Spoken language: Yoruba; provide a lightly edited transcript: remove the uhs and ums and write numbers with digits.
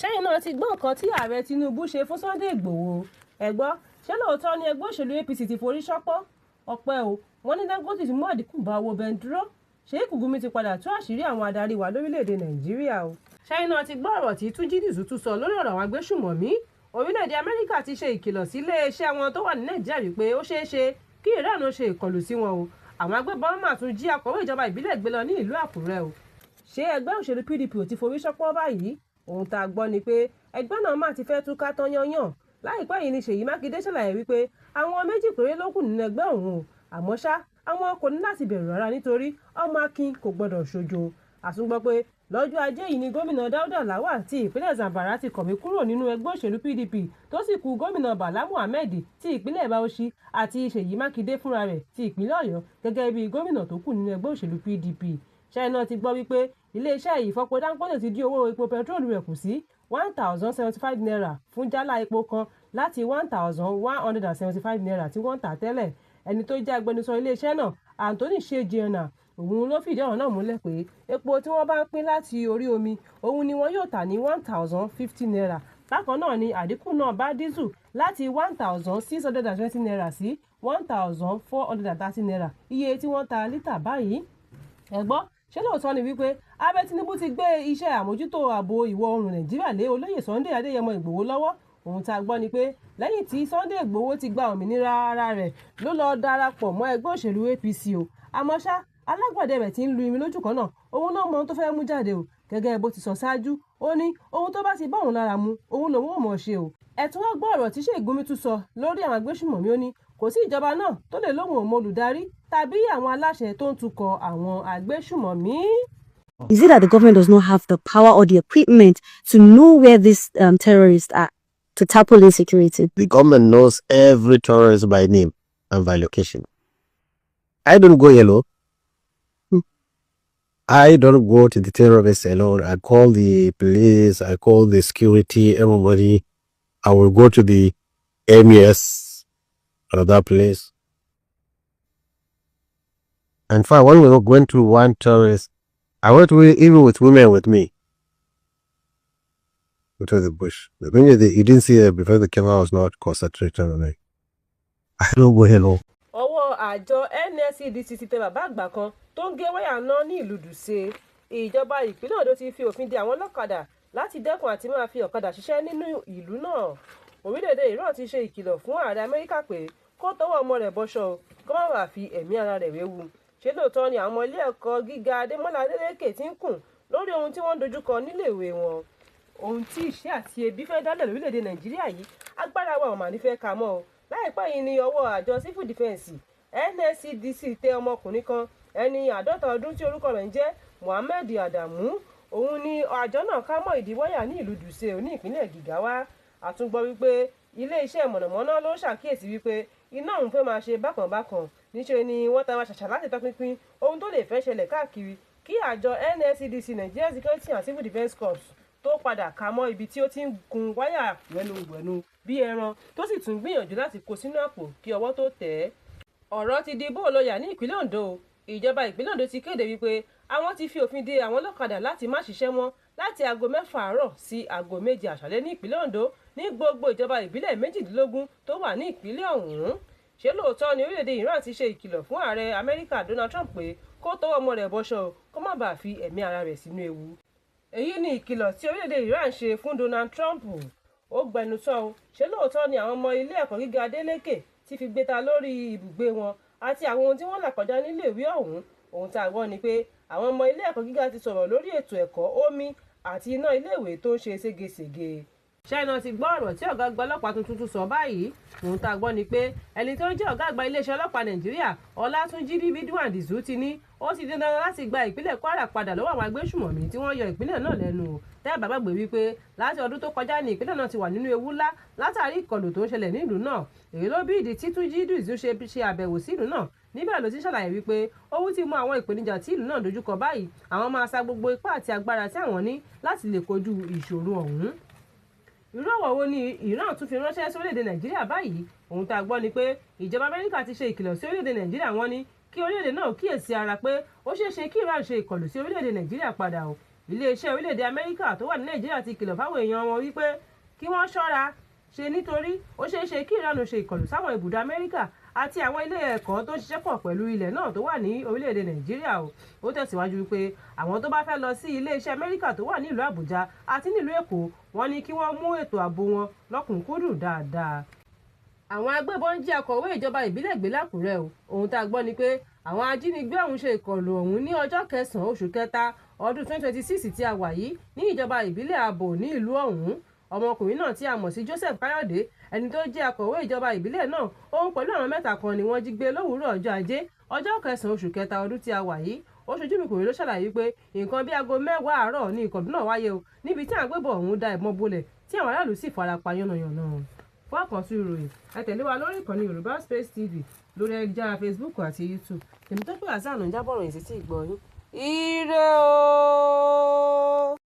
ṣẹ́yìn náà ti gbọ́ nǹkan tí ààrẹ Tinubu ṣe fún Sunday Igboho ẹ gbọ́ ṣé lóòótọ́ ni ẹgbẹ́ òṣèlú APC ti forí ṣánpọ́ ọpẹ́ o wọ́n ní Dangote ti mú àdínkù bá owó bẹntiró Shehu Gumi ti padà tú àṣírí àwọn adarí wa lórílẹ̀‐èdè Nàìjíríà o. ṣẹ́yìn náà ti gbọ́ ọ̀rọ̀ tí Túnjí Dìsù tún sọ lórí ọ̀rọ̀ àwọn agbésùmọ̀mí orílẹ̀‐èdè Amẹ́ríkà ti ṣe ìkìlọ̀ sí iléeṣẹ́ wọn tó wà ní Nàìjíríà wípé ó ṣeé ṣe kí Iran ṣe ìkọlù sí wọn o àwọn agbébọn máa tún jí akọ̀wé ìjọba ìbílẹ̀ gbé lọ ní ìlú Àkúrẹ́ o. ṣé ẹgbẹ́ òṣèlú PDP ò ti forí ṣánpọ́ báyìí ohun tá a gbọ́ ni pé ẹgbẹ́ náà máa ti fẹ́ túká tán yányàn láìpẹ́ yìí ni Ṣèyí Mákindé ṣàlàyé wípé àwọn méjì péré ló kù nínú ẹgbẹ́ òun o àmọ́ ṣá àwọn kò ní láti bẹ̀rù rárá nítorí ọmọ akin kò gbọdọ̀ ṣojo àtúngbọ́ pé lọ́jọ́ ajé yìí ni gómìnà Dáúdà Lawal ti ìpínlẹ̀ Zamfara ti kọ̀wé kúrò nínú ẹgbẹ́ òṣèlú PDP tó sì kù gómìnà Bala Muhammed ti ìpínlẹ̀ Bauchi àti Ṣèyí Mákindé fúnra rẹ̀ ti ìpínlẹ̀ Ọ̀yọ́ gẹ́gẹ́ bí gómìnà tó kù nínú ẹgbẹ́ òṣèlú PDP ṣáínà ti gbọ́ wípé iléeṣẹ́ ìfọpo Dangote ti dín owó epo pẹtrólù rẹ̀ kù sí 1,075 naira fún jálá epo kan láti 1,175 naira tí wọ́n ń tà tẹ́lẹ̀ ẹni tó jẹ́ agbẹnusọ iléeṣẹ́ náà Anthony Shejiana òun ló fìdí ọ̀rọ̀ náà múlẹ̀ pé epo tí wọ́n bá ń pín láti orí omi òun ni wọ́n yóò tà ní 1,050 naira bákan náà ni àdínkù náà bá dísù láti 1,620 naira sí 1,430 naira iye tí wọ́n ta lítà báyìí ẹ gbọ́ ṣé lóòótọ́ ni wípé ààrẹ Tinubu ti gbé iṣẹ́ àmójútó ààbò ìwọ̀ oòrùn Nàìjíríà lé olóyè Sunday Adéyẹmọ Ìgbòho lọ́wọ́ ohun tá a gbọ́ ni pé lẹ́yìn tí Sunday Ìgbòho ti gba òmìnira ara rẹ̀ ló lọ darapọ̀ mọ́ ẹgbẹ́ òṣèlú APC o àmọ́ ṣá alágbàdẹ rẹ̀ ti ń lu irin lójú kan náà òun náà mọ ohun tó fẹ́ mú jáde o gẹ́gẹ́ bó ti sọ ṣáájú ó ní ohun tó bá ti bá òun lára mu òun lòun ò mọ̀ ṣe o ẹ̀tún wá gbọ́ ọ̀rọ̀ tí Shehu Gumi tún sọ lórí àwọn agbésùmọ̀mí ó ní kò sí ìjọba náà tó lè lóhùn òun olùdarí tàbí àwọn aláṣẹ tó ń tukọ̀ àwọn agbésùmọ̀mí. Is it that the government does not have the power or the equipment to know where these terrorists are, to tackle insecurity? The government knows every terrorist by name and by location. I don't go yellow. I don't go to the terrorists alone. I call the police, I call the security, everybody. I will go to the MES or that place. In fact, when we went to one terrorist, I went even with women with me. To the bush. The thing is, you didn't see it before the camera was not concentrated on it. I don't go hello. ọwọ́ àjọ NSCDC ti tẹ bàbá àgbà kan tó ń gé wáyà náà ní ìlú Dùṣe ìjọba ìpínlẹ̀ Ondo ti fi òfin de àwọn ọlọ́kadà láti dẹ́kun àti máa fi ọ̀kadà ṣiṣẹ́ nínú ìlú náà orílẹ̀-èdè Iran ti ṣe ìkìlọ̀ fún ààrẹ Amẹ́ríkà pé kó tọwọ́ ọmọ rẹ̀ bọ́ṣọ kó má bàa fi ẹ̀mí ara rẹ̀ wéwu ṣé lóòótọ́ ni àwọn ilé ẹ̀kọ́ gíga Adémọ́lá Adélékè ti ń kùn lórí ohun tí wọ́n ń dojúkọ níléèwé wọn ohun tí ìṣẹ́ àti ebi fẹ́ dálẹ̀ lórílẹ̀‐èdè Nàìjíríà yìí agbára wa ò mà ní fẹ́ ka mọ́ o láìpẹ́ yìí ni ọwọ́ àjọ civil defence NSCDC tẹ ọmọkùnrin kan ẹni 50 ọdún tí orúkọ rẹ̀ ń jẹ́ Mohammed Adamu òun ni àjọ náà ká mọ́ ìdí wáyà ní ìlú Dùṣe ní ìpínlẹ̀ Jigawa àtúngbọ́ wípé ilé-iṣẹ́ mọ̀nàmọ́ná ló ṣàkíyèsí wípé iná òun fẹ́ máa ṣe bákan níṣẹ́ ni wọ́n tara ṣàṣà láti tọpinpin ohun tó lè fẹ́ ṣẹlẹ̀ káàkiri kí àjọ NSCDC Nigeria Security and Civil Defence Corps tó padà ká mọ́ ibi tí ó ti ń gun wáyà wẹ̀nuwẹ̀nu bí ẹran tó sì tún gbìyànjú láti kó sínú àpò kí ọwọ́ tó tẹ̀ ẹ́. ọ̀rọ̀ ti di bóòlọ́yà ní ìpínlẹ̀ Ondo ìjọba ìpínlẹ̀ Ondo ti kéde wípé àwọn ti fi òfin de àwọn ọlọ́kadà láti má ṣiṣẹ́ mọ́ láti aago 6 àárọ̀ sí aago 7 àṣálẹ́ ní ìpínlẹ̀ Ondo ní gbogbo ìjọba ìbílẹ̀ 18 tó wà ní ìpínlẹ̀ ọ̀hún ṣé lóòótọ́ ni orílẹ̀-èdè Iran ti ṣe ìkìlọ̀ fún ààrẹ Amẹ́ríkà Donald Trump pé kó tọwọ́ ọmọ rẹ̀ bọ́ṣọ kó má bàa fi ẹ̀mí ara rẹ̀ sínú ewu èyí ni ìkìlọ̀ tí orílẹ̀-èdè Iran ṣe fún Donald Trump ó gbẹnusọ o ṣé lóòótọ́ ni àwọn ọmọ ilé ẹ̀kọ́ gíga Adélékè ti fi gbéta lórí ibùgbé wọn àti àwọn ohun tí wọ́n là kọjá níléèwé ọ̀hún ohun tá a gbọ́ ni pé àwọn ọmọ ilé ẹ̀kọ́ gíga ti sọ̀rọ̀ lórí ètò ẹ̀kọ́ omi àti iná iléèwé tó ń ṣe ségesège ṣáínà ti gbọ́ ọ̀rọ̀ tí ọ̀gá àgbà ọlọ́pàá tuntun sọ báyìí ohun tá a gbọ́ ni pé ẹni tó ń jẹ́ ọ̀gá àgbà iléeṣẹ́ ọlọ́pàá Nàìjíríà Ọlátúnjí Ridwan Disu ti ní ó ti di dandan láti gba ìpínlẹ̀ Kwara padà lọ́wọ́ àwọn agbésùmọ̀mí tí wọ́n yọ ìpínlẹ̀ náà lẹ́nu tẹ́ bàbá gbé wípé láti ọdún tó kọjá ní ìpínlẹ̀ náà ti wà nínú ewu ńlá látàrí ìkọlù tó ń ṣẹlẹ̀ nílùú náà èyí ló bí ìdí tí Túnjí Disu ṣe àbẹ̀wò sí ìlú náà níbẹ̀ ló ti ṣàlàyé wípé owó ti mú àwọn ìpèníjà tí ìlú náà dojúkọ báyìí àwọn máa sa gbogbo ipá àti agbára tí àwọn ní láti lè kojú ìṣòro ọ̀hún irú ọ̀wọ̀ wo ni Iran tún fi ránṣẹ́ sí orílẹ̀-èdè Nàìjíríà báyìí ohun tá a gbọ́ ni pé ìjọba Amẹ́ríkà ti ṣe ìkìlọ̀ sí orílẹ̀-èdè Nàìjíríà wọ́n ní kí orílẹ̀-èdè náà kíyèsí ara pé ó ṣeé ṣe kí Iran ṣe ìkọlù sí orílẹ̀-èdè Nàìjíríà padà o iléeṣẹ́ orílẹ̀-èdè Amẹ́ríkà tó wà ní Nàìjíríà ti kìlọ̀ fáwọn èèyàn wọn wípé kí wọ́n ṣọ́ra ṣe nítorí ó ṣeé ṣe kí Iran ṣe ìkọlù sáwọn ibùdó Amẹ́ríkà àti àwọn ilé ẹ̀kọ́ tó ń ṣiṣẹ́ pọ̀ pẹ̀lú ilẹ̀ náà tó wà ní orílẹ̀-èdè Nàìjíríà o. Ó tẹ̀síwájú wípé àwọn tó bá fẹ́ lọ sí iléeṣẹ́ Amẹ́ríkà tó wà nílùú Àbújá àti nílùú Èkó wọ́n ní kí wọ́n mú ètò ààbò wọn lọ́kùnkúndùn dáadáa. Àwọn agbébọn jí akọ̀wé ìjọba ìbílẹ̀ gbé l'Àkúrẹ́ o. Ohun tá a gbọ́ ni pé àwọn ajínigbé ọ̀hún ṣe ìkọlù ọ̀hún ní ọjọ́ 9 oṣù kẹta ọdún 2026 tí a wà yìí ní ìjọba ìbílẹ̀ Àbò ní ìlú ọ̀hún. Ọmọkùnrin náà tí a mọ̀ sí Joseph Káyọ̀dé ẹni tó jẹ́ akọ̀wé ìjọba ìbílẹ̀ náà òun pẹ̀lú àwọn mẹ́ta kan ni wọ́n jí gbé lówùúrọ̀ ọjọ́ ajé ọjọ́ 9 oṣù kẹta ọdún tí a wà yìí. Oṣojú mi kò rí ló ṣàlàyé pé nǹkan bí aago 10 àárọ̀ ní ìkọlù náà wáyé o níbi tí àgbébọn ọ̀hún da ìbọn bolẹ̀ tí àwọn aráàlú sì fara pa yánnayànna. Fún àkànṣe ìròyìn ẹ tẹ̀lé wa lórí ìkànnì Yorùbá Space TV lórí ayélujára Facebook àti YouTube. Tèmítọ́pẹ́ Hasan ń jábọ̀ ròyìn sí ti ìgbọ́ yín. Ire o.